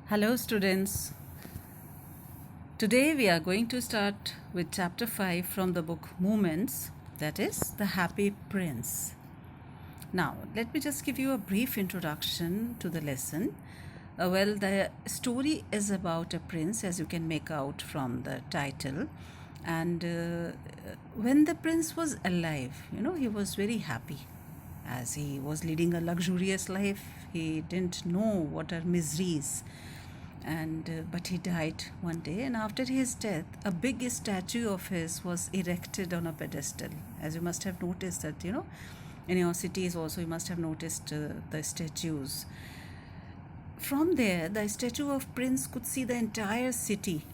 Hello, students. Today we are going to start with chapter 5 from the book Moments, that is, The Happy Prince. Now, let me just give you a brief introduction to the lesson. The story is about a prince, as you can make out from the title. And when the prince was alive, he was very happy as he was leading a luxurious life. He didn't know what are miseries, and but he died one day, and after his death a big statue of his was erected on a pedestal. As you must have noticed that, in your cities also you must have noticed the statues. From there the statue of prince could see the entire city,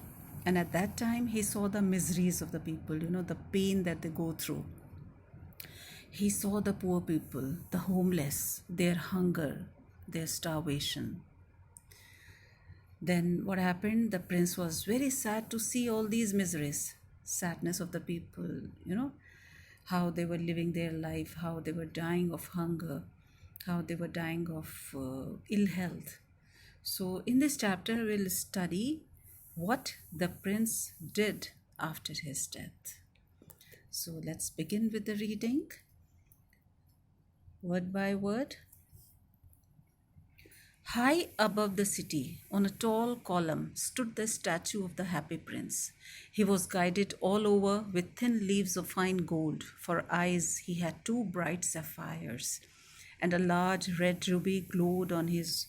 and at that time he saw the miseries of the people, the pain that they go through. He saw the poor people, the homeless, their hunger, their starvation. Then what happened? The prince was very sad to see all these miseries, sadness of the people, how they were living their life, how they were dying of hunger, how they were dying of ill health. So, in this chapter, we'll study what the prince did after his death. So, let's begin with the reading, word by word. High above the city, on a tall column, stood the statue of the happy prince. He was guided all over with thin leaves of fine gold. For eyes, he had two bright sapphires, and a large red ruby glowed on his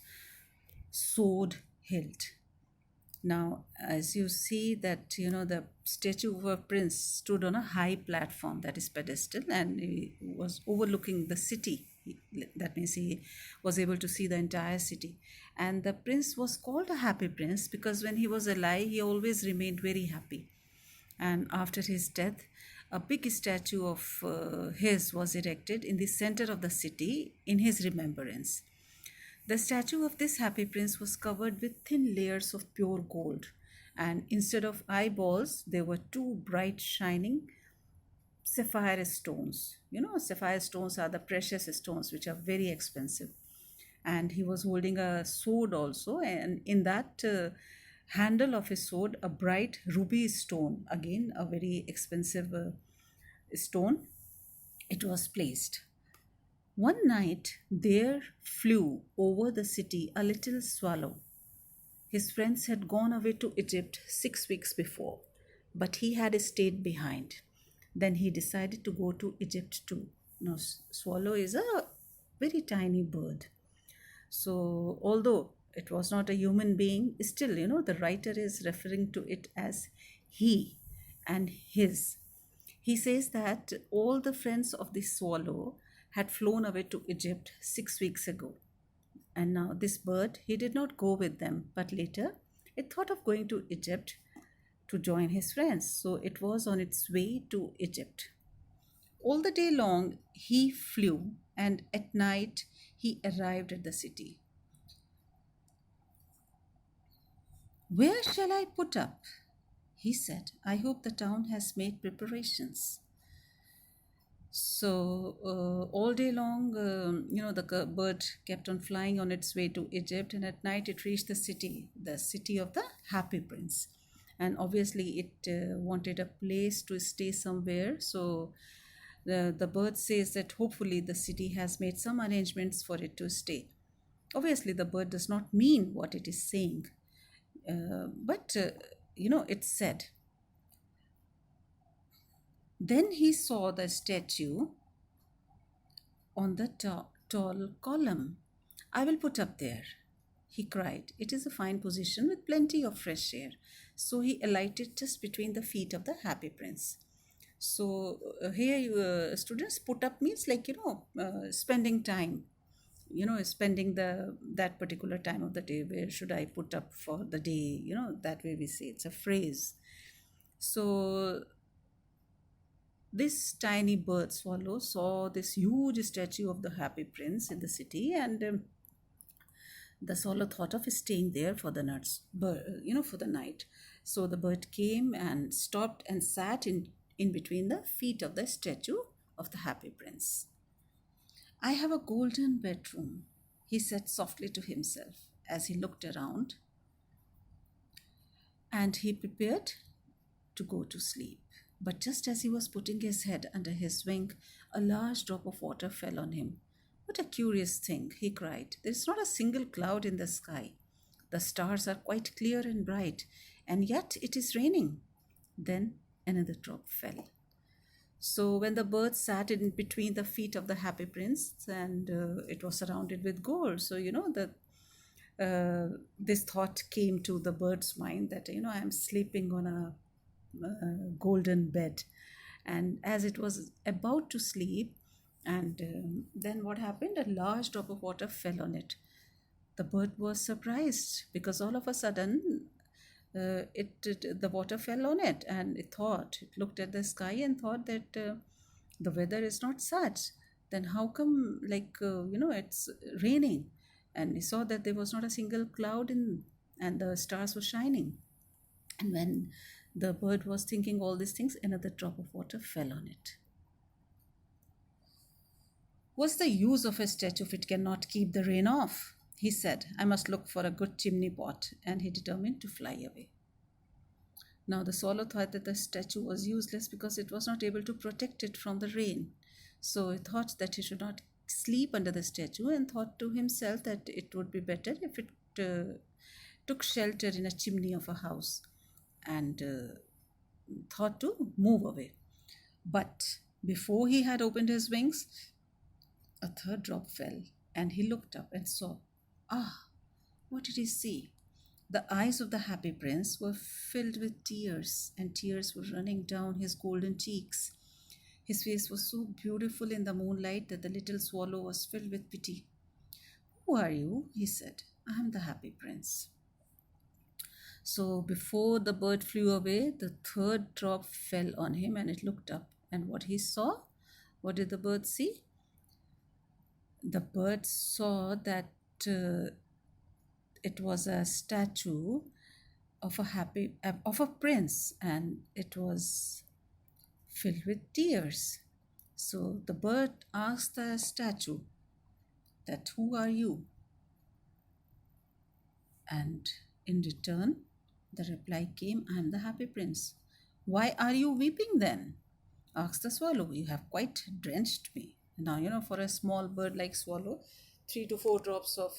sword hilt. Now, as you see that, the statue of a prince stood on a high platform, that is pedestal, and he was overlooking the city. That means he was able to see the entire city. And the prince was called a happy prince because when he was alive, he always remained very happy. And after his death, a big statue of his was erected in the center of the city in his remembrance. The statue of this happy prince was covered with thin layers of pure gold, and instead of eyeballs, there were two bright, shining sapphire stones. Sapphire stones are the precious stones which are very expensive. And he was holding a sword also, and in that handle of his sword, a bright ruby stone, again a very expensive stone, it was placed. One night there flew over the city a little swallow. His friends had gone away to Egypt 6 weeks before, but he had stayed behind. Then he decided to go to Egypt too. Now, swallow is a very tiny bird. So, although it was not a human being, still, the writer is referring to it as he and his. He says that all the friends of the swallow had flown away to Egypt 6 weeks ago. And now, this bird, he did not go with them, but later it thought of going to Egypt to join his friends. So, it was on its way to Egypt. All the day long, he flew, and at night, he arrived at the city. Where shall I put up? He said. I hope the town has made preparations. So all day long, the bird kept on flying on its way to Egypt, and at night it reached the city of the happy prince. And obviously, it wanted a place to stay somewhere. So the bird says that hopefully the city has made some arrangements for it to stay. Obviously, the bird does not mean what it is saying, but it said. Then he saw the statue on the tall column. I will put up there, he cried. It is a fine position with plenty of fresh air. So he alighted just between the feet of the happy prince. So here, students, put up means like, spending time. Spending that particular time of the day. Where should I put up for the day? That way we say it's a phrase. So this tiny bird swallow saw this huge statue of the happy prince in the city, and the swallow thought of staying there for the for the night. So the bird came and stopped and sat in between the feet of the statue of the happy prince. I have a golden bedroom, he said softly to himself as he looked around. and he prepared to go to sleep. But just as he was putting his head under his wing, a large drop of water fell on him. What a curious thing, he cried. There is not a single cloud in the sky. The stars are quite clear and bright, and yet it is raining. Then another drop fell. So when the bird sat in between the feet of the happy prince, and it was surrounded with gold, so this thought came to the bird's mind that I am sleeping on a golden bed, and as it was about to sleep, and then what happened? A large drop of water fell on it. The bird was surprised because all of a sudden the water fell on it, and it looked at the sky and thought that the weather is not such, then how come it's raining? And he saw that there was not a single cloud in, and the stars were shining. And when the bird was thinking all these things, another drop of water fell on it. What's the use of a statue if it cannot keep the rain off? He said, I must look for a good chimney pot, and he determined to fly away. Now the swallow thought that the statue was useless because it was not able to protect it from the rain. So he thought that he should not sleep under the statue, and thought to himself that it would be better if it took shelter in a chimney of a house, and thought to move away. But before he had opened his wings, a third drop fell, and he looked up and saw. Ah, what did he see? The eyes of the happy prince were filled with tears, and tears were running down his golden cheeks. His face was so beautiful in the moonlight that the little swallow was filled with pity. Who are you? He said. I am the happy prince. So before the bird flew away, the third drop fell on him, and it looked up. And what he saw? What did the bird see? The bird saw that it was a statue of a prince, and it was filled with tears. So the bird asked the statue that, who are you? And in return, the reply came, I am the happy prince. Why are you weeping then? Asked the swallow. You have quite drenched me. Now, for a small bird like swallow, 3 to 4 drops of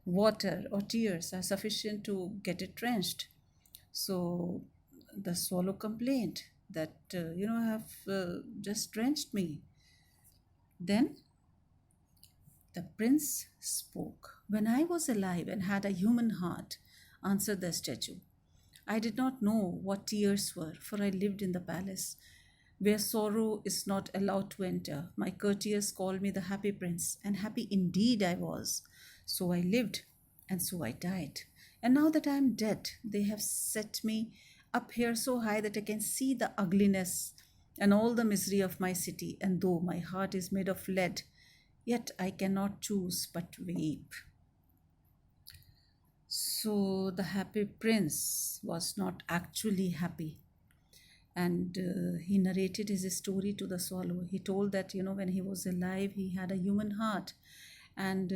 water or tears are sufficient to get it drenched. So the swallow complained that, have just drenched me. Then the prince spoke. When I was alive and had a human heart, answered the statue, I did not know what tears were, for I lived in the palace where sorrow is not allowed to enter. My courtiers called me the happy prince, and happy indeed I was. So I lived, and so I died. And now that I am dead, they have set me up here so high that I can see the ugliness and all the misery of my city. And though my heart is made of lead, yet I cannot choose but weep. So the happy prince was not actually happy, and he narrated his story to the swallow. He told that when he was alive he had a human heart, and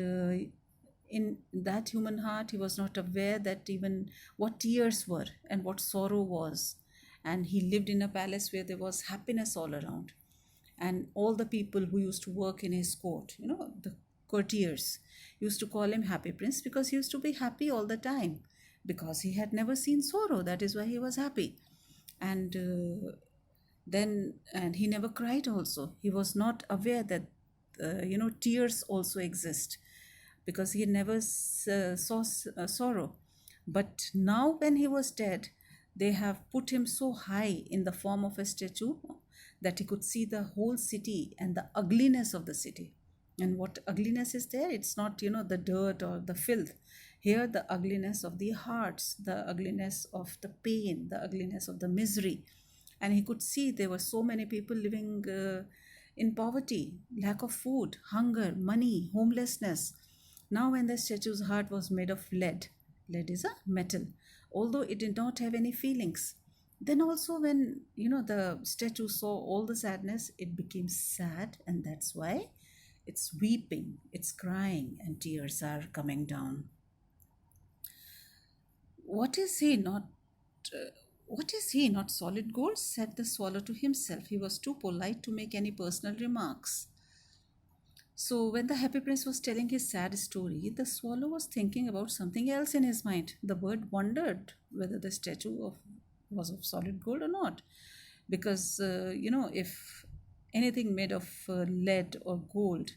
in that human heart he was not aware that even what tears were and what sorrow was, and he lived in a palace where there was happiness all around, and all the people who used to work in his court, the courtiers, used to call him happy prince because he used to be happy all the time, because he had never seen sorrow. That is why he was happy. And and he never cried also. He was not aware that tears also exist, because he never saw sorrow. But now when he was dead, they have put him so high in the form of a statue that he could see the whole city and the ugliness of the city. And what ugliness is there? It's not the dirt or the filth. Here the ugliness of the hearts, the ugliness of the pain, the ugliness of the misery. And he could see there were so many people living in poverty, lack of food, hunger, money, homelessness. Now when the statue's heart was made of lead, lead is a metal, although it did not have any feelings. Then also when the statue saw all the sadness, it became sad, and that's why it's weeping, it's crying, and tears are coming down. What is he not? Uh, what is he not solid gold? Said the swallow to himself. He was too polite to make any personal remarks. So, when the happy prince was telling his sad story, the swallow was thinking about something else in his mind. The bird wondered whether the statue was of solid gold or not. Because, if anything made of lead or gold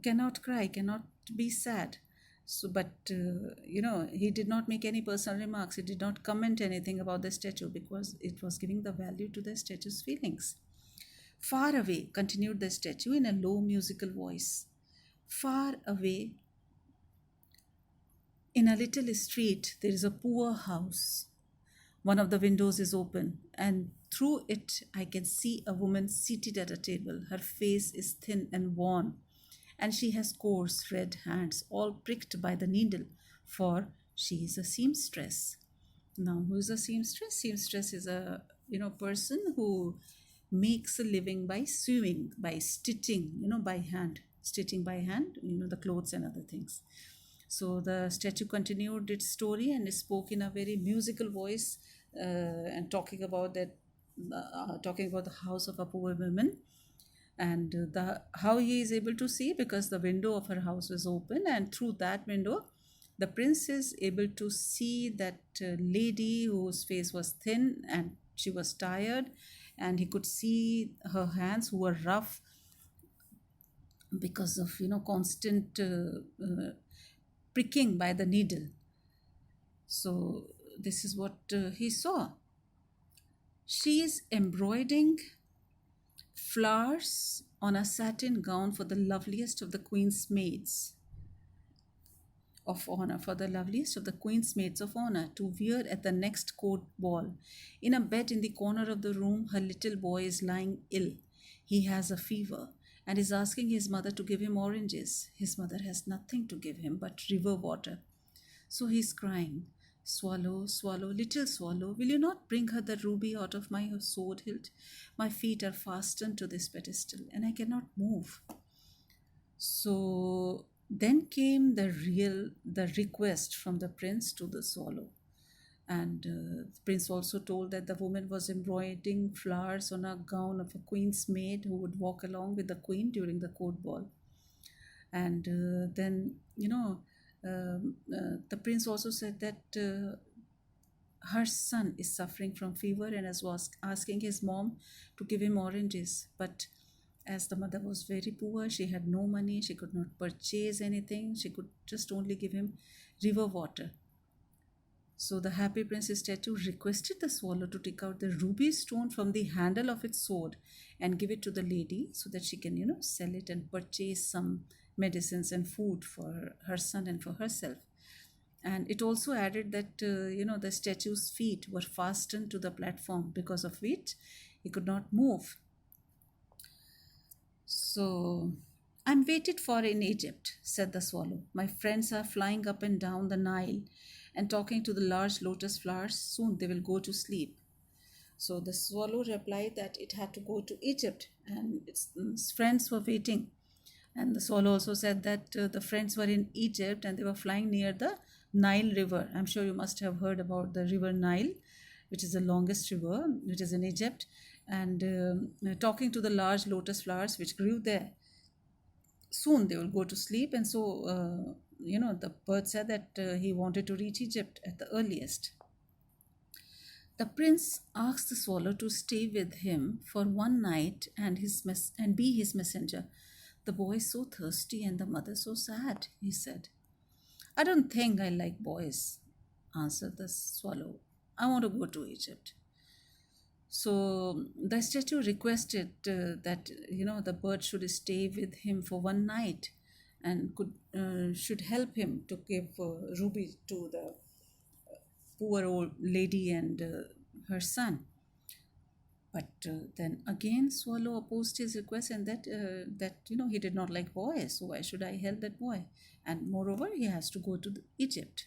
cannot cry, cannot be sad. So, but he did not make any personal remarks. He did not comment anything about the statue because it was giving the value to the statue's feelings. Far away, continued the statue in a low musical voice. Far away, in a little street, there is a poor house. One of the windows is open, and through it I can see a woman seated at a table. Her face is thin and worn, and she has coarse red hands, all pricked by the needle, for she is a seamstress. Now, who is a seamstress? Seamstress is a person who makes a living by sewing, by stitching, by hand, stitching by hand, the clothes and other things. So the statue continued its story and spoke in a very musical voice and talking about the house of a poor woman and the how he is able to see because the window of her house was open and through that window the prince is able to see that lady whose face was thin and she was tired and he could see her hands who were rough because of constant pricking by the needle. So this is what he saw. She is embroidering flowers on a satin gown for the loveliest of the queen's maids of honor, for the loveliest of the queen's maids of honor, to wear at the next court ball. In a bed in the corner of the room, her little boy is lying ill. He has a fever and is asking his mother to give him oranges. His mother has nothing to give him but river water. So he is crying, Swallow, swallow, little swallow, will you not bring her the ruby out of my sword hilt? My feet are fastened to this pedestal and I cannot move. So then came the request from the prince to the swallow. And the prince also told that the woman was embroidering flowers on a gown of a queen's maid who would walk along with the queen during the court ball. And then, the prince also said that her son is suffering from fever and was asking his mom to give him oranges. But as the mother was very poor, she had no money, she could not purchase anything, she could just only give him river water. So the happy prince's statue requested the swallow to take out the ruby stone from the handle of its sword and give it to the lady so that she can, sell it and purchase some medicines and food for her son and for herself. And it also added that, the statue's feet were fastened to the platform because of which he could not move. So, I'm waited for in Egypt, said the swallow. My friends are flying up and down the Nile and talking to the large lotus flowers. Soon they will go to sleep. So the swallow replied that it had to go to Egypt and its friends were waiting. And the swallow also said that the friends were in Egypt and they were flying near the Nile River. I'm sure you must have heard about the river Nile, which is the longest river, which is in Egypt, and talking to the large lotus flowers which grew there. Soon they will go to sleep, and so, the bird said that he wanted to reach Egypt at the earliest. The prince asked the swallow to stay with him for one night and be his messenger. The boy is so thirsty and the mother so sad, he said. I don't think I like boys, answered the swallow. I want to go to Egypt. So the statue requested that the bird should stay with him for one night and should help him to give ruby to the poor old lady and her son. But then again, Swallow opposed his request, and that he did not like boys. So why should I help that boy? And moreover, he has to go to Egypt.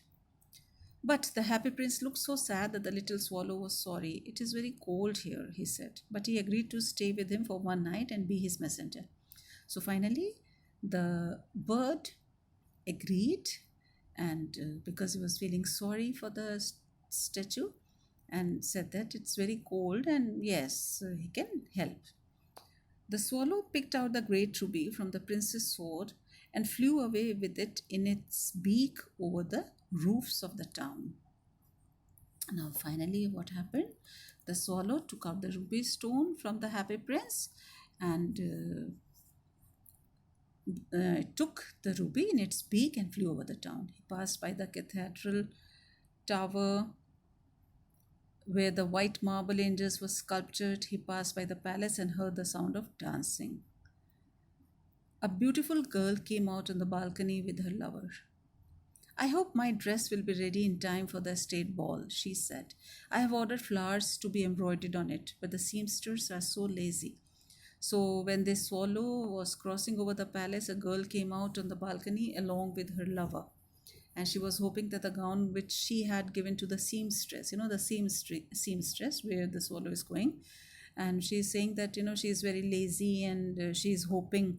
But the happy prince looked so sad that the little swallow was sorry. It is very cold here, he said. But he agreed to stay with him for one night and be his messenger. So finally, the bird agreed and because he was feeling sorry for the statue, and said that it's very cold and yes, he can help. The swallow picked out the great ruby from the prince's sword and flew away with it in its beak over the roofs of the town. Now, finally, what happened? The swallow took out the ruby stone from the happy prince and took the ruby in its beak and flew over the town. He passed by the cathedral tower where the white marble angels were sculptured. He passed by the palace and heard the sound of dancing. A beautiful girl came out on the balcony with her lover. I hope my dress will be ready in time for the state ball, she said. I have ordered flowers to be embroidered on it, but the seamsters are so lazy. So, when the swallow was crossing over the palace, a girl came out on the balcony along with her lover. And she was hoping that the gown which she had given to the seamstress, the seamstress where the swallow is going, and she's saying that, she's very lazy and she's hoping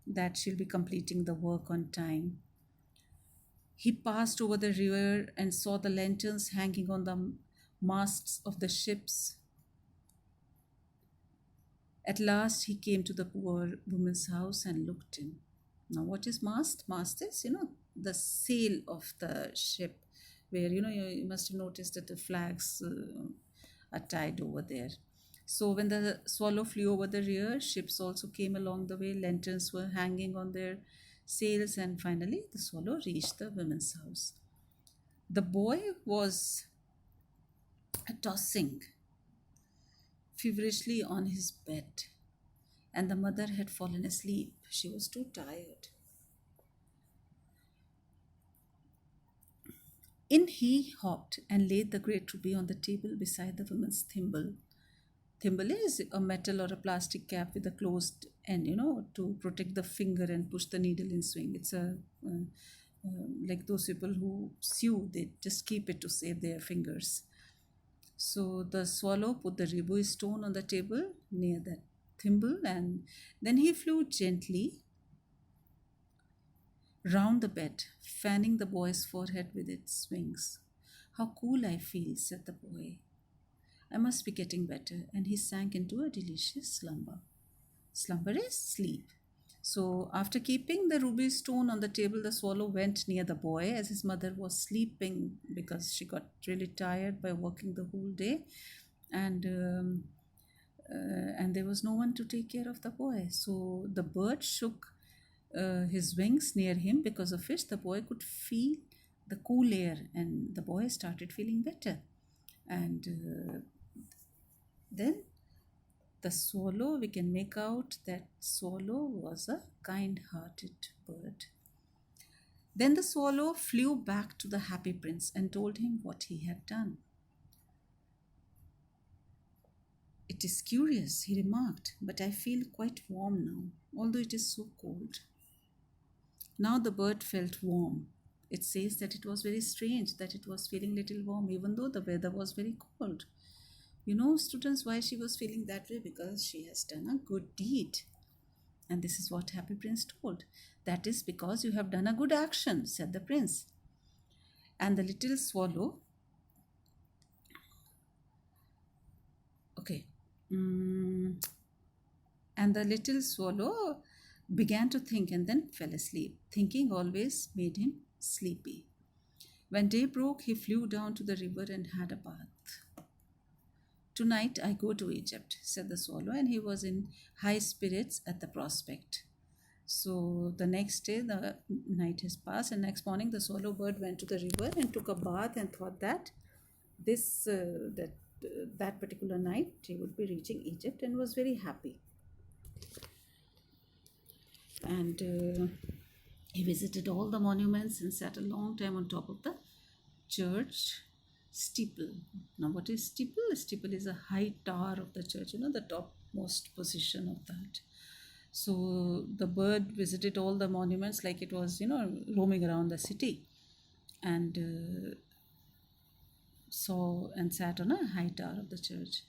that she'll be completing the work on time. He passed over the river and saw the lanterns hanging on the masts of the ships. At last, he came to the poor woman's house and looked in. Now, what is mast? Mast is, the sail of the ship, where, you must have noticed that the flags are tied over there. So, when the swallow flew over the rear, ships also came along the way, lanterns were hanging on their sails, and finally, the swallow reached the woman's house. The boy was tossing feverishly on his bed, and the mother had fallen asleep. She was too tired. In he hopped and laid the great ruby on the table beside the woman's thimble. Thimble is a metal or a plastic cap with a closed end, to protect the finger and push the needle in swing. It's like those people who sew, they just keep it to save their fingers. So the swallow put the ruby stone on the table near the thimble, and then he flew gently round the bed, fanning the boy's forehead with its wings. How cool I feel, said the boy. I must be getting better, and he sank into a delicious slumber. Slumber is sleep. So, after keeping the ruby stone on the table, the swallow went near the boy as his mother was sleeping because she got really tired by working the whole day, and and there was no one to take care of the boy. So the bird shook his wings near him, because of which the boy could feel the cool air, and the boy started feeling better. And then the swallow, we can make out that swallow was a kind-hearted bird. Then the swallow flew back to the happy prince and told him what he had done. It is curious, he remarked, but I feel quite warm now, although it is so cold. Now the bird felt warm. It says that it was very strange that it was feeling little warm, even though the weather was very cold. You know, students, why she was feeling that way? Because she has done a good deed. And this is what Happy Prince told. That is because you have done a good action, said the prince. And the little swallow, okay, and the little swallow began to think and then fell asleep. Thinking always made him sleepy. When day broke, he flew down to the river and had a bath. Tonight I go to Egypt, said the swallow, and he was in high spirits at the prospect. So the next day, the night has passed, and next morning, the swallow bird went to the river and took a bath and thought that that particular night he would be reaching Egypt, and was very happy. And he visited all the monuments and sat a long time on top of the church steeple. Now, what is steeple? Steeple is a high tower of the church, the topmost position of that. So the bird visited all the monuments like it was, roaming around the city, and saw and sat on a high tower of the church.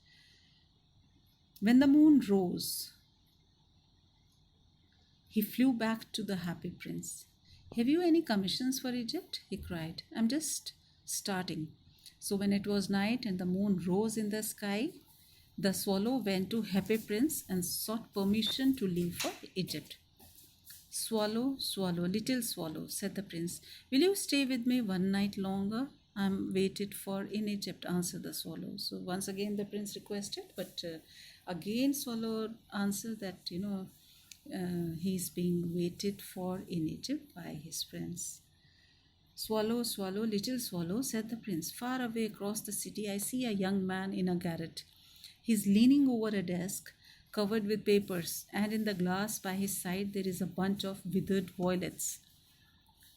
When the moon rose, he flew back to the happy prince. Have you any commissions for Egypt? He cried. I'm just starting. So when it was night and the moon rose in the sky, the swallow went to Happy Prince and sought permission to leave for Egypt. Swallow, swallow, little swallow, said the prince, will you stay with me one night longer? I'm waited for in Egypt, answered the swallow. So once again the prince requested, but again swallow answered that, he's being waited for in Egypt by his friends. Swallow, swallow, little swallow, said the prince. Far away across the city, I see a young man in a garret. He's leaning over a desk covered with papers, and in the glass by his side, there is a bunch of withered violets.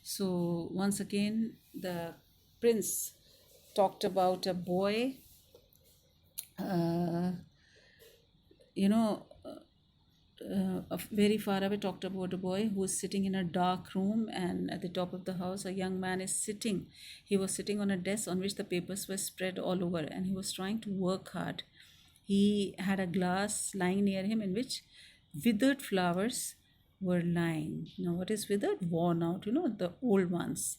So, once again, the prince talked about a boy, uh, you know, very far away, talked about a boy who is sitting in a dark room, and at the top of the house a young man is sitting. He was sitting on a desk on which the papers were spread all over, and he was trying to work hard. He had a glass lying near him in which withered flowers were lying. Now what is withered? Worn out, the old ones.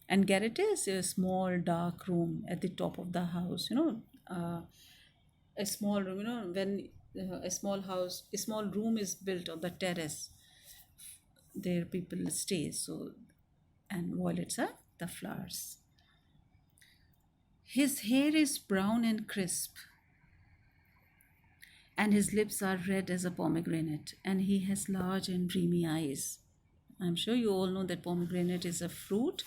And garret is a small dark room at the top of the house, a small room, when a small house, a small room is built on the terrace, there people stay. So, and violets are the flowers. His hair is brown and crisp, and his lips are red as a pomegranate, and he has large and dreamy eyes. I'm sure you all know that pomegranate is a fruit.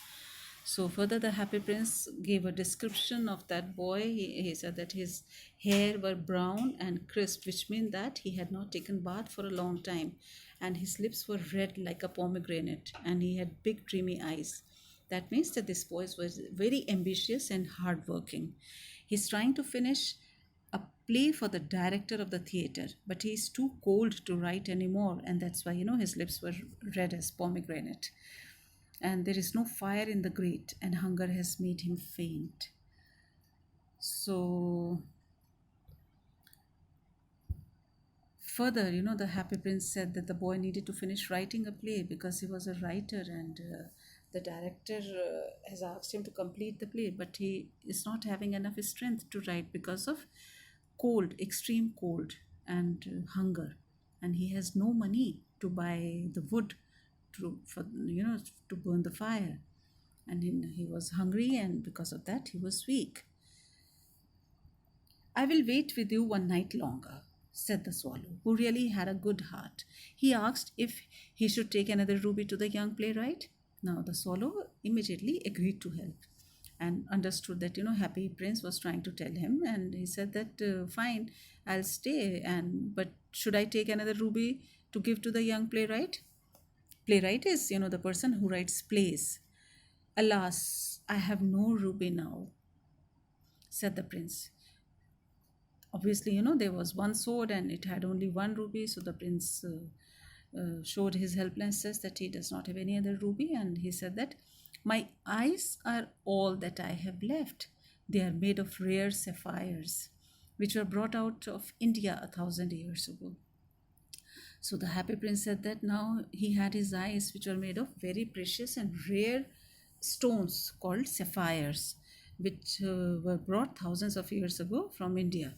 So further, the happy prince gave a description of that boy. He said that his hair were brown and crisp, which meant that he had not taken bath for a long time, and his lips were red like a pomegranate, and he had big dreamy eyes. That means that this boy was very ambitious and hardworking. He's trying to finish a play for the director of the theater, but he's too cold to write anymore, and that's why his lips were red as pomegranate. And there is no fire in the grate, and hunger has made him faint. So further, the happy prince said that the boy needed to finish writing a play because he was a writer, and the director has asked him to complete the play, but he is not having enough strength to write because of cold, extreme cold, and hunger, and he has no money to buy the wood to burn the fire, and he was hungry, and because of that he was weak. I will wait with you one night longer, said the swallow, who really had a good heart. He asked if he should take another ruby to the young playwright. Now the swallow immediately agreed to help and understood that happy prince was trying to tell him, and he said that fine, I'll stay, and but should I take another ruby to give to the young playwright? Playwright is the person who writes plays. Alas, I have no ruby now, said the prince. Obviously, there was one sword and it had only one ruby, so the prince showed his helplessness that he does not have any other ruby, and he said that my eyes are all that I have left. They are made of rare sapphires, which were brought out of India 1,000 years ago. So the happy prince said that now he had his eyes, which were made of very precious and rare stones called sapphires, which were brought thousands of years ago from India.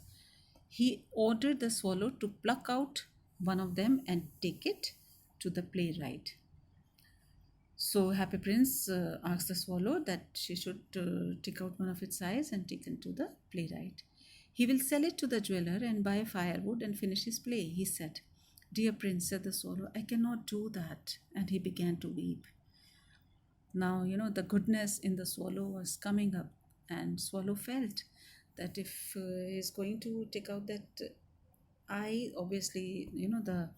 He ordered the swallow to pluck out one of them and take it to the playwright. So Happy Prince asked the swallow that she should take out one of its eyes and take it to the playwright. He will sell it to the jeweler and buy firewood and finish his play, he said. Dear prince, said the swallow, I cannot do that. And he began to weep. Now, the goodness in the swallow was coming up, and swallow felt that if he's going to take out that eye, obviously, the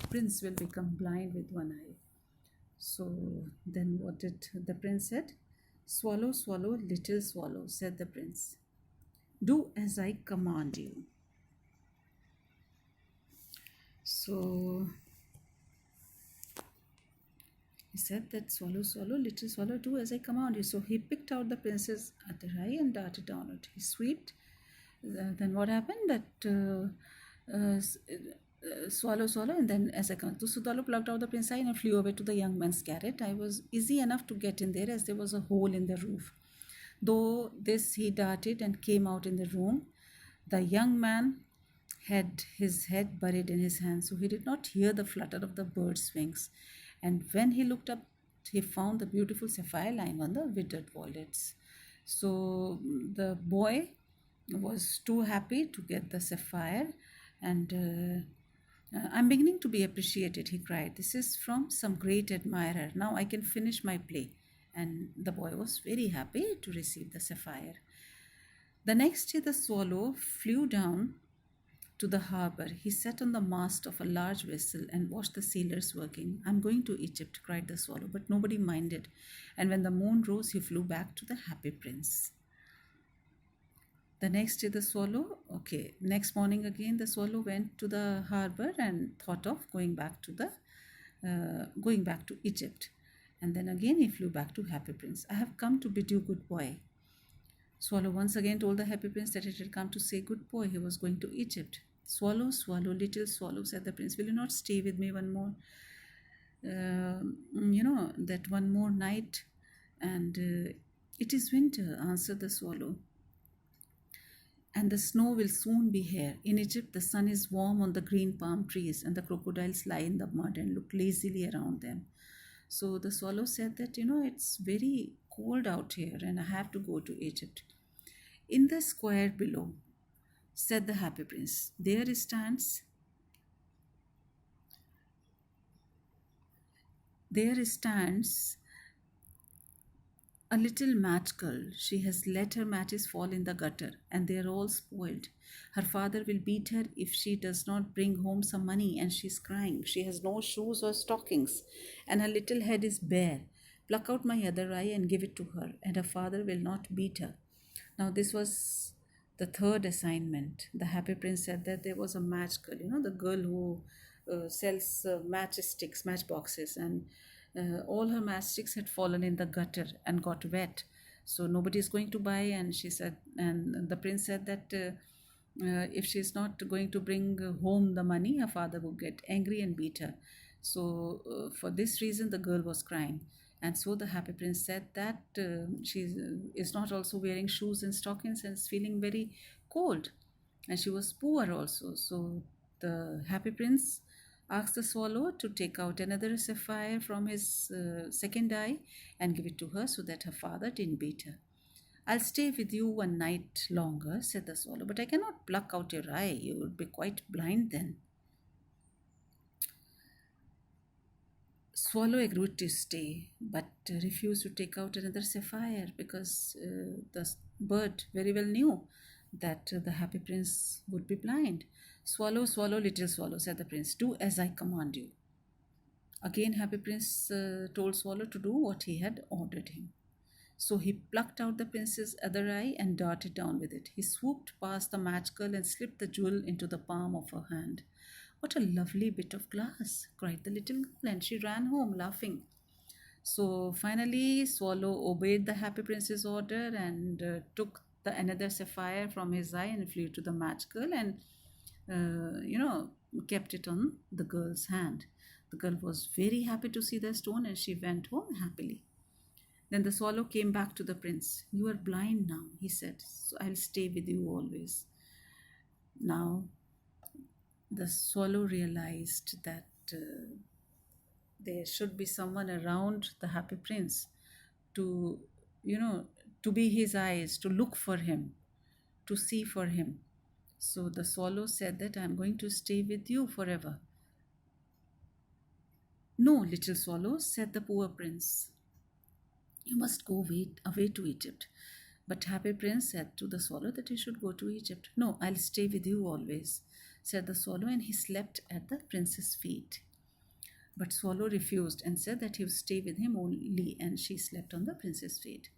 prince will become blind with one eye. So then what did the prince said? Swallow, swallow, little swallow, said the prince. Do as I command you. So he said that swallow, swallow, little swallow, do as I command you. So he picked out the prince's other eye and darted down it. He swept. Then what happened? That swallow, swallow, and then as I come, so Swallow plucked out the prince eye and flew away to the young man's garret. I was easy enough to get in there as there was a hole in the roof. Though this he darted and came out in the room. The young man had his head buried in his hands, so he did not hear the flutter of the bird's wings. And when he looked up, he found the beautiful sapphire lying on the withered violets. So the boy was too happy to get the sapphire, and I'm beginning to be appreciated, he cried. This is from some great admirer. Now I can finish my play. And the boy was very happy to receive the sapphire. The next day, the swallow flew down to the harbor. He sat on the mast of a large vessel and watched the sailors working. I'm going to Egypt, cried the swallow, but nobody minded. And when the moon rose, he flew back to the happy prince. The next day, the swallow, okay, next morning again, the swallow went to the harbor and thought of going back to Egypt. And then again, he flew back to Happy Prince. I have come to bid you good boy. Swallow once again told the Happy Prince that it had come to say good boy. He was going to Egypt. Swallow, swallow, little swallow, said the prince, will you not stay with me one more, that one more night? And it is winter, answered the swallow, and the snow will soon be here. In Egypt, the sun is warm on the green palm trees, and the crocodiles lie in the mud and look lazily around them. So the swallow said that, it's very cold out here, and I have to go to Egypt. In the square below, said the happy prince, there stands a little match girl. She has let her matches fall in the gutter, and they are all spoiled. Her father will beat her if she does not bring home some money, and she is crying. She has no shoes or stockings, and her little head is bare. Pluck out my other eye and give it to her, and her father will not beat her. Now, this was the third assignment. The happy prince said that there was a match girl, the girl who sells matchboxes, and all her matchsticks had fallen in the gutter and got wet. So nobody is going to buy. And she said, and the prince said that if she's not going to bring home the money, her father would get angry and beat her. So for this reason, the girl was crying. And so the happy prince said that she is not also wearing shoes and stockings and is feeling very cold. And she was poor also. So the happy prince asked the swallow to take out another sapphire from his second eye and give it to her so that her father didn't beat her. I'll stay with you one night longer, said the swallow, but I cannot pluck out your eye. You would be quite blind then. Swallow agreed to stay, but refused to take out another sapphire because the bird very well knew that the happy prince would be blind. Swallow, swallow, little swallow, said the prince, do as I command you. Again, happy prince told Swallow to do what he had ordered him. So he plucked out the prince's other eye and darted down with it. He swooped past the match girl and slipped the jewel into the palm of her hand. What a lovely bit of glass, cried the little girl, and she ran home laughing. So finally, Swallow obeyed the happy prince's order and took another sapphire from his eye and flew to the match girl and, kept it on the girl's hand. The girl was very happy to see the stone and she went home happily. Then the swallow came back to the prince. You are blind now, he said, so I'll stay with you always. Now, the swallow realized that there should be someone around the happy prince to, to be his eyes, to look for him, to see for him. So the swallow said that I'm going to stay with you forever. No, little swallow, said the poor prince. You must go away to Egypt. But happy prince said to the swallow that he should go to Egypt. No, I'll stay with you always, said the swallow, and he slept at the prince's feet. But swallow refused and said that he would stay with him only, and she slept on the prince's feet.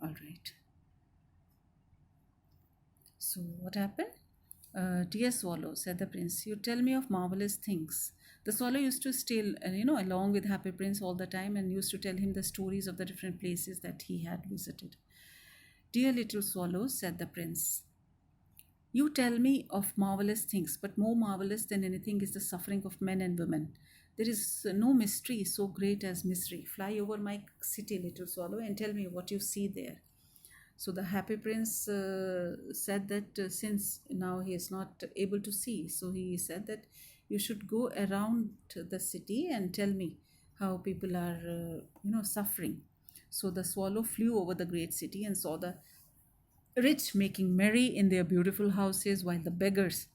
All right. So what happened? Dear swallow, said the prince, you tell me of marvelous things. The swallow used to stay, along with happy prince all the time and used to tell him the stories of the different places that he had visited. Dear little swallow, said the prince, you tell me of marvelous things, but more marvelous than anything is the suffering of men and women. There is no mystery so great as misery. Fly over my city, little swallow, and tell me what you see there. So the happy prince said that since now he is not able to see, so he said that you should go around the city and tell me how people are, suffering. So the swallow flew over the great city and saw the rich making merry in their beautiful houses while the beggars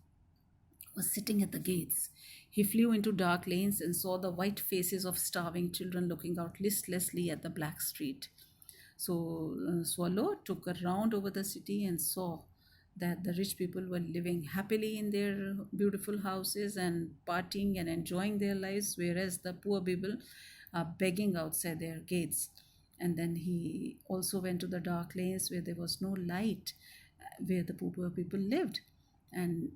were sitting at the gates. He flew into dark lanes and saw the white faces of starving children looking out listlessly at the black street. So Swallow took a round over the city and saw that the rich people were living happily in their beautiful houses and partying and enjoying their lives, whereas the poor people are begging outside their gates. And then he also went to the dark lanes where there was no light, where the poor people lived. And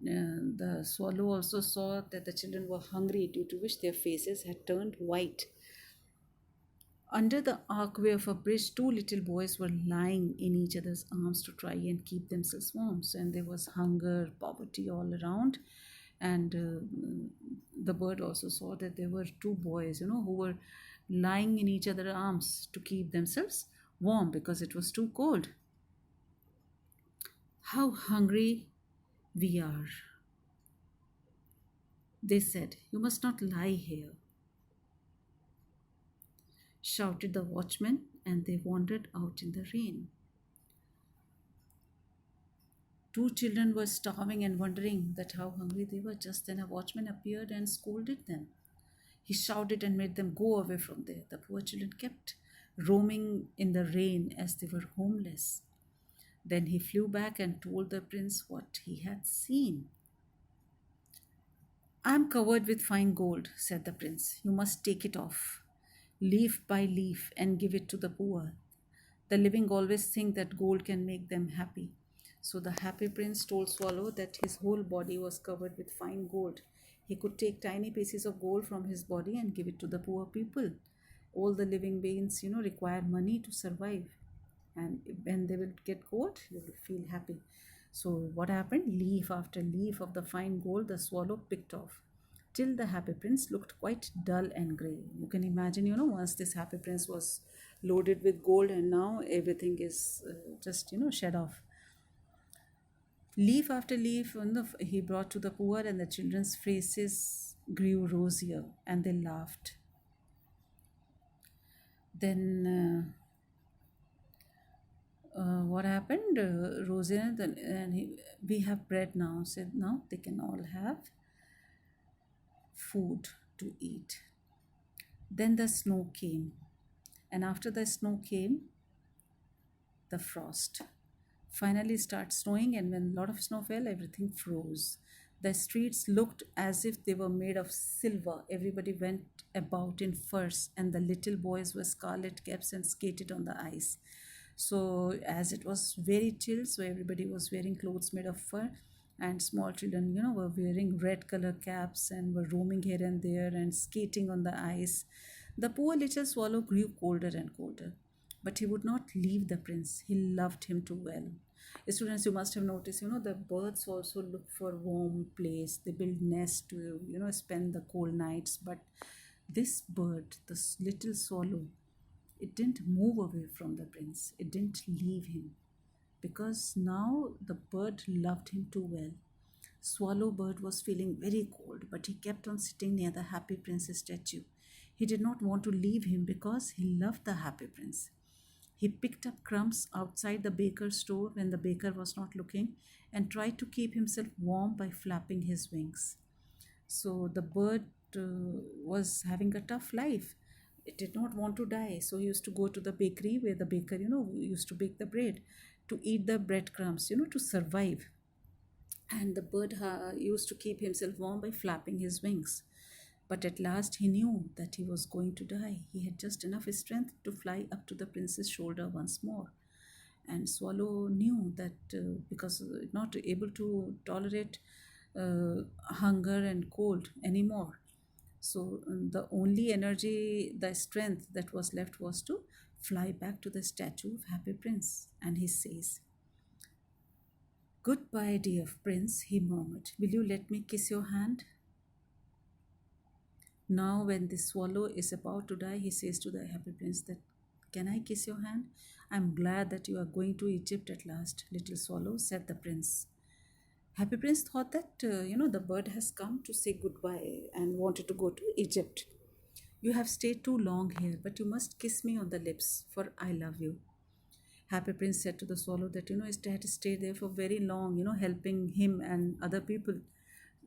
the swallow also saw that the children were hungry, due to which their faces had turned white. Under the archway of a bridge, two little boys were lying in each other's arms to try and keep themselves warm. So, and there was hunger, poverty all around. And the bird also saw that there were two boys, who were lying in each other's arms to keep themselves warm because it was too cold. How hungry we are, they said. You must not lie here, shouted the watchman, and they wandered out in the rain. Two children were starving and wondering that how hungry they were. Just then a watchman appeared and scolded them. He shouted and made them go away from there. The poor children kept roaming in the rain as they were homeless. Then he flew back and told the prince what he had seen. I am covered with fine gold, said the prince. You must take it off, leaf by leaf, and give it to the poor. The living always think that gold can make them happy. So the happy prince told Swallow that his whole body was covered with fine gold. He could take tiny pieces of gold from his body and give it to the poor people. All the living beings, require money to survive. And when they will get gold, they will feel happy. So what happened? Leaf after leaf of the fine gold the swallow picked off, till the happy prince looked quite dull and grey. You can imagine, once this happy prince was loaded with gold and now everything is just, shed off. Leaf after leaf he brought to the poor, and the children's faces grew rosier and they laughed. Then what happened? Rosier, we have bread now. Said now they can all have food to eat. Then the snow came, and after the snow came, the frost. Finally, started snowing, and when a lot of snow fell, everything froze. The streets looked as if they were made of silver. Everybody went about in furs, and the little boys wore scarlet caps and skated on the ice. So, as it was very chill, so everybody was wearing clothes made of fur, and small children, were wearing red color caps and were roaming here and there and skating on the ice. The poor little swallow grew colder and colder, but he would not leave the prince. He loved him too well. Students, you must have noticed, the birds also look for warm place. They build nests to, spend the cold nights. But this bird, this little swallow, it didn't move away from the prince. It didn't leave him, because now the bird loved him too well. Swallow bird was feeling very cold, but he kept on sitting near the happy prince's statue. He did not want to leave him because he loved the happy prince. He picked up crumbs outside the baker's store when the baker was not looking and tried to keep himself warm by flapping his wings. So the bird was having a tough life. It did not want to die. So he used to go to the bakery where the baker, used to bake the bread, to eat the breadcrumbs, to survive. And the bird used to keep himself warm by flapping his wings. But at last he knew that he was going to die. He had just enough strength to fly up to the prince's shoulder once more. And Swallow knew that because not able to tolerate hunger and cold anymore. So the only energy, the strength that was left was to fly back to the statue of Happy Prince, and he says, "Goodbye, dear prince," he murmured. "Will you let me kiss your hand?" Now, when the swallow is about to die, he says to the Happy Prince that, "Can I kiss your hand? I'm glad that you are going to Egypt at last, little swallow," said the prince. Happy Prince thought that, the bird has come to say goodbye and wanted to go to Egypt. "You have stayed too long here, but you must kiss me on the lips, for I love you." Happy Prince said to the swallow that, his dad stayed there for very long, helping him and other people,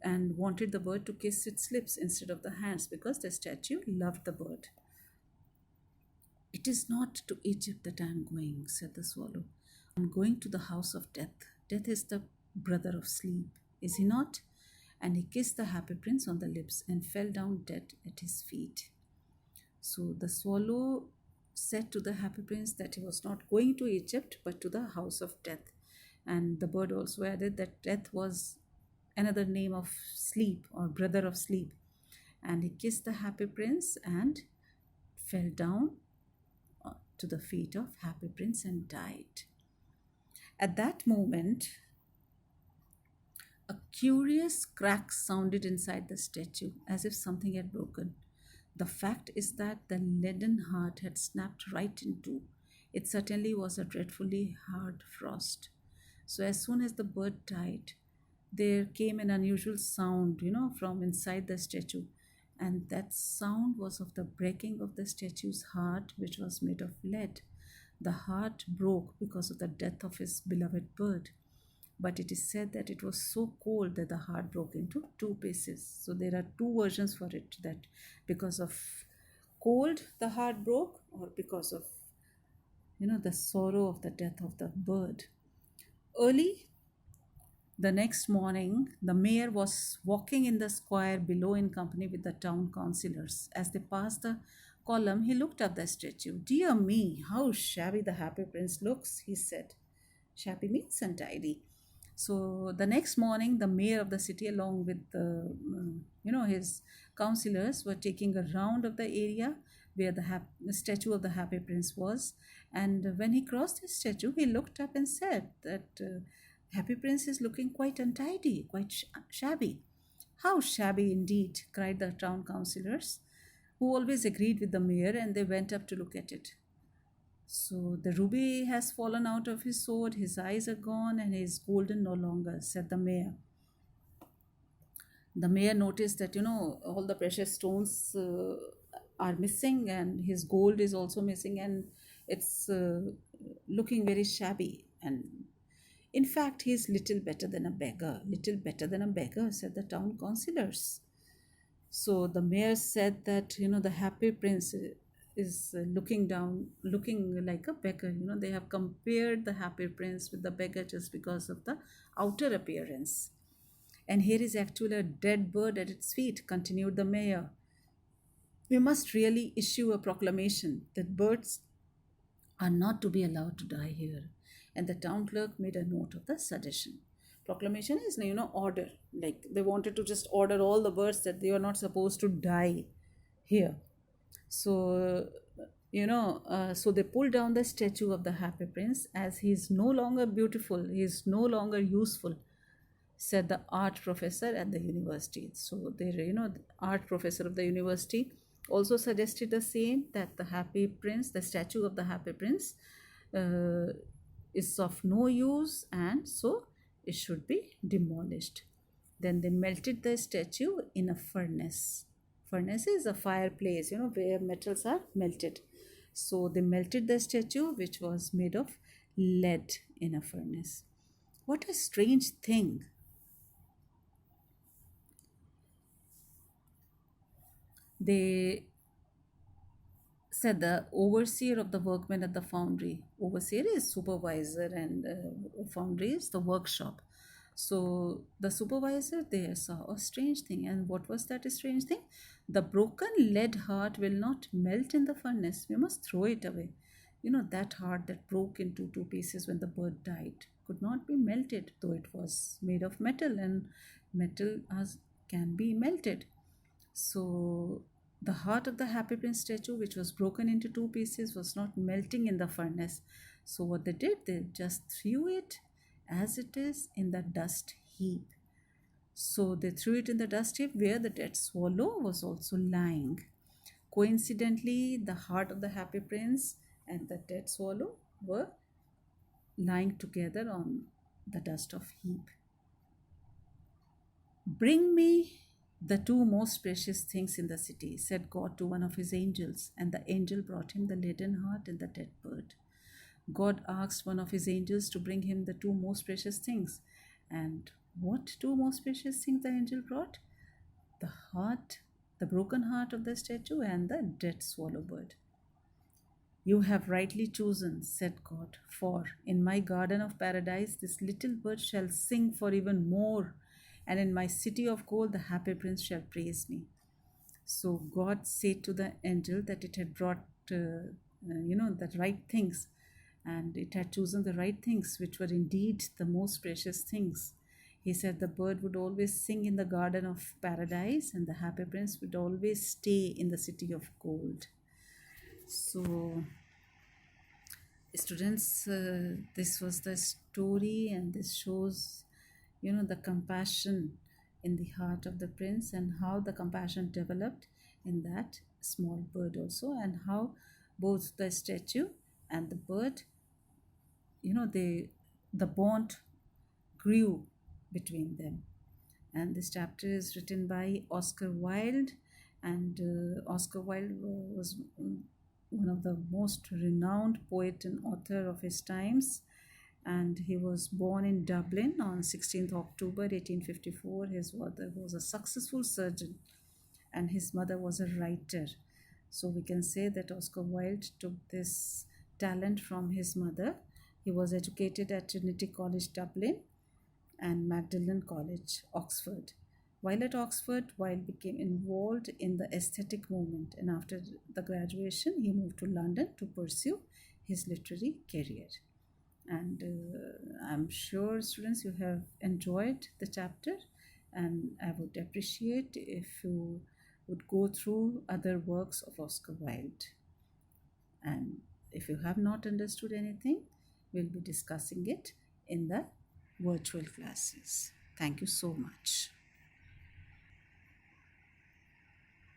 and wanted the bird to kiss its lips instead of the hands because the statue loved the bird. "It is not to Egypt that I am going," said the swallow. "I'm going to the house of death. Death is the brother of sleep, is he not?" And he kissed the Happy Prince on the lips and fell down dead at his feet. So the swallow said to the Happy Prince that he was not going to Egypt but to the house of death. And the bird also added that death was another name of sleep or brother of sleep. And he kissed the Happy Prince and fell down to the feet of Happy Prince and died. At that moment, a curious crack sounded inside the statue as if something had broken. The fact is that the leaden heart had snapped right in two. It certainly was a dreadfully hard frost. So, as soon as the bird died, there came an unusual sound, from inside the statue. And that sound was of the breaking of the statue's heart, which was made of lead. The heart broke because of the death of his beloved bird. But it is said that it was so cold that the heart broke into two pieces. So there are two versions for it, that because of cold the heart broke, or because of the sorrow of the death of the bird. Early the next morning, the mayor was walking in the square below in company with the town councillors. As they passed the column, he looked at the statue. "Dear me, how shabby the Happy Prince looks," he said. Shabby means untidy. So the next morning, the mayor of the city, along with his councillors, were taking a round of the area where the statue of the Happy Prince was. And when he crossed the statue, he looked up and said that Happy Prince is looking quite untidy, quite shabby. "How shabby indeed," cried the town councillors, who always agreed with the mayor, and they went up to look at it. "So the ruby has fallen out of his sword, his eyes are gone, and he is golden no longer," said the mayor. The mayor noticed that, all the precious stones are missing, and his gold is also missing, and it's looking very shabby. And in fact, he is little better than a beggar. Little better than a beggar, said the town councillors. So the mayor said that, the Happy Prince is looking like a beggar. They have compared the Happy Prince with the beggar just because of the outer appearance. "And here is actually a dead bird at its feet," continued the mayor. "We must really issue a proclamation that birds are not to be allowed to die here." And the town clerk made a note of the suggestion. Proclamation is, order. Like they wanted to just order all the birds that they are not supposed to die here. So, so they pulled down the statue of the Happy Prince as he is no longer beautiful, he is no longer useful, said the art professor at the university. So, the art professor of the university also suggested the same, that the Happy Prince, the statue of the Happy Prince, uh, is of no use, and so it should be demolished. Then they melted the statue in a furnace. Furnace is a fireplace, where metals are melted. So they melted the statue, which was made of lead, in a furnace. What a strange thing. They said the overseer of the workmen at the foundry. Overseer is supervisor, and foundry is the workshop. So the supervisor there saw a strange thing. And what was that strange thing? "The broken lead heart will not melt in the furnace. We must throw it away." That heart that broke into two pieces when the bird died could not be melted, though it was made of metal, and metal can be melted. So The heart of the Happy Prince statue, which was broken into two pieces, was not melting in the furnace. So, what they did, they just threw it as it is in the dust heap. So, they threw it in the dust heap where the dead swallow was also lying. Coincidentally, the heart of the Happy Prince and the dead swallow were lying together on the dust of heap. Bring me the two most precious things in the city, said God to one of his angels, and the angel brought him the leaden heart and the dead bird. God asked one of his angels to bring him the two most precious things. And what two most precious things the angel brought? The heart, the broken heart of the statue, and the dead swallow bird. You have rightly chosen, said God, for in my garden of paradise this little bird shall sing for even more, and in my city of gold the happy prince shall praise me. So God said to the angel that it had brought, the right things, and it had chosen the right things, which were indeed the most precious things. He said the bird would always sing in the garden of paradise, and the happy prince would always stay in the city of gold. So, students, this was the story, and this shows, the compassion in the heart of the prince, and how the compassion developed in that small bird also, and how both the statue and the bird, the bond grew between them. And this chapter is written by Oscar Wilde, and Oscar Wilde was one of the most renowned poet and author of his times, and he was born in Dublin on 16th October 1854. His father was a successful surgeon and his mother was a writer. So we can say that Oscar Wilde took this talent from his mother. He was educated at Trinity College Dublin and Magdalen College, Oxford. While at Oxford, Wilde became involved in the aesthetic movement, and after the graduation, he moved to London to pursue his literary career. And I'm sure, students, you have enjoyed the chapter, and I would appreciate if you would go through other works of Oscar Wilde. And if you have not understood anything, we'll be discussing it in the virtual classes. Thank you so much.